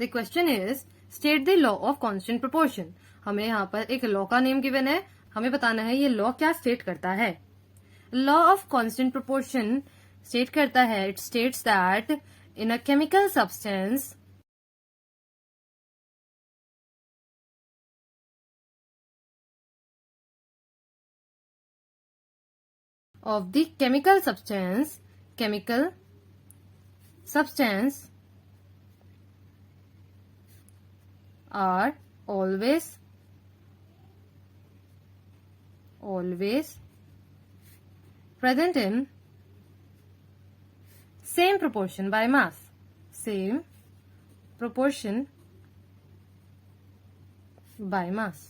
The question is state the law of constant proportion. हमें यहाँ पर एक लॉ का नेम गिवन है, हमें बताना है ये लॉ क्या स्टेट करता है। Law of constant proportion state करता है, it states that in a chemical substance of the chemical substance are always present in same proportion by mass. Same proportion by mass.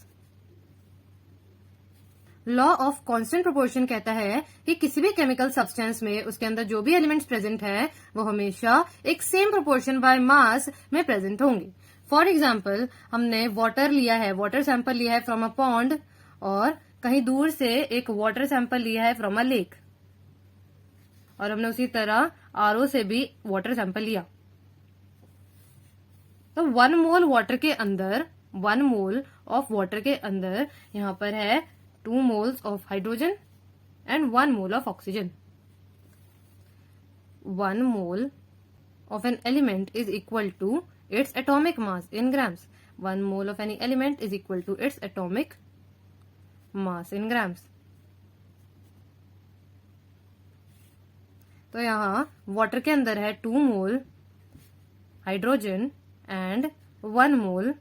Law of constant proportion कहता है कि किसी भी chemical substance में उसके अंदर जो भी एलिमेंट्स प्रेजेंट है वो हमेशा एक सेम प्रोपोर्शन बाय मास में प्रेजेंट होंगे। फॉर एग्जाम्पल, हमने वाटर लिया है, वाटर सैंपल लिया है फ्रॉम अ पॉन्ड, और कहीं दूर से एक वाटर सैंपल लिया है फ्रॉम अ लेक, और हमने उसी तरह आरओ से भी वाटर सैंपल लिया। तो 1 मोल वाटर के अंदर, 1 मोल ऑफ वाटर के अंदर यहां पर है 2 moles of hydrogen and 1 mole of oxygen. 1 mole of an element is equal to its atomic mass in grams. 1 mole of any element is equal to its atomic mass in grams. तो यहाँ water के अंदर है 2 मोल hydrogen and 1 mole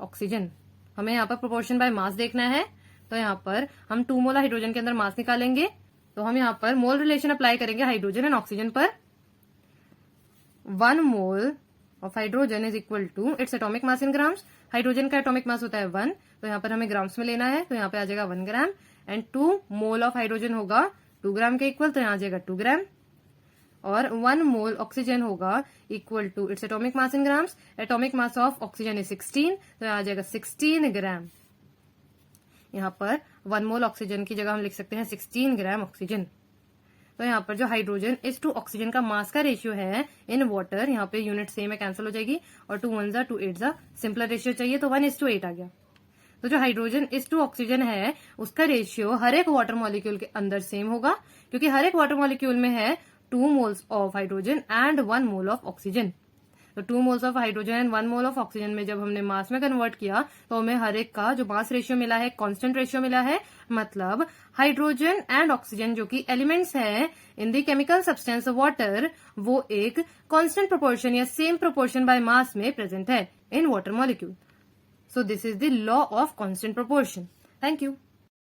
oxygen. हमें यहाँ पर proportion by mass देखना है, तो यहाँ पर हम 2 मोल हाइड्रोजन के अंदर मास निकालेंगे, तो हम यहाँ पर मोल रिलेशन अप्लाई करेंगे हाइड्रोजन एंड ऑक्सीजन पर। 1 mole of hydrogen is equal to its atomic mass in grams. Hydrogen का एटॉमिक मास होता है 1, तो यहाँ पर हमें ग्राम्स में लेना है, तो यहाँ पे आ जाएगा 1 ग्राम, एंड 2 मोल ऑफ हाइड्रोजन होगा 2 ग्राम के इक्वल, तो यहाँ आ जाएगा 2 ग्राम, और 1 मोल ऑक्सीजन होगा equal to its atomic mass in grams. Atomic mass of oxygen is 16, तो यहाँ आ जाएगा 16 ग्राम। यहाँ पर 1 मोल ऑक्सीजन की जगह हम लिख सकते हैं 16 ग्राम ऑक्सीजन। तो यहाँ पर जो हाइड्रोजन इस टू ऑक्सीजन का मास का रेशियो है इन वाटर, यहाँ पे यूनिट सेम है, कैंसिल हो जाएगी, और 2 1 2 8 सिंपलर रेशियो चाहिए, तो 1:8 आ गया। तो जो हाइड्रोजन इस टू ऑक्सीजन है उसका रेशियो हर एक वाटर मॉलिक्यूल के अंदर सेम होगा, क्योंकि हर एक वाटर मॉलिक्यूल में है 2 moles of hydrogen and 1 mole of oxygen. तो 2 moles of hydrogen and 1 mole of oxygen में जब हमने मास में कन्वर्ट किया तो हमें हर एक का जो मास रेशियो मिला है कांस्टेंट रेशियो मिला है। मतलब हाइड्रोजन एंड ऑक्सीजन जो कि एलिमेंट्स है in the chemical substance water, वो एक कांस्टेंट प्रोपोर्शन या सेम प्रोपोर्शन बाय मास में प्रेजेंट है in water molecule. So this is the law of constant proportion. Thank you.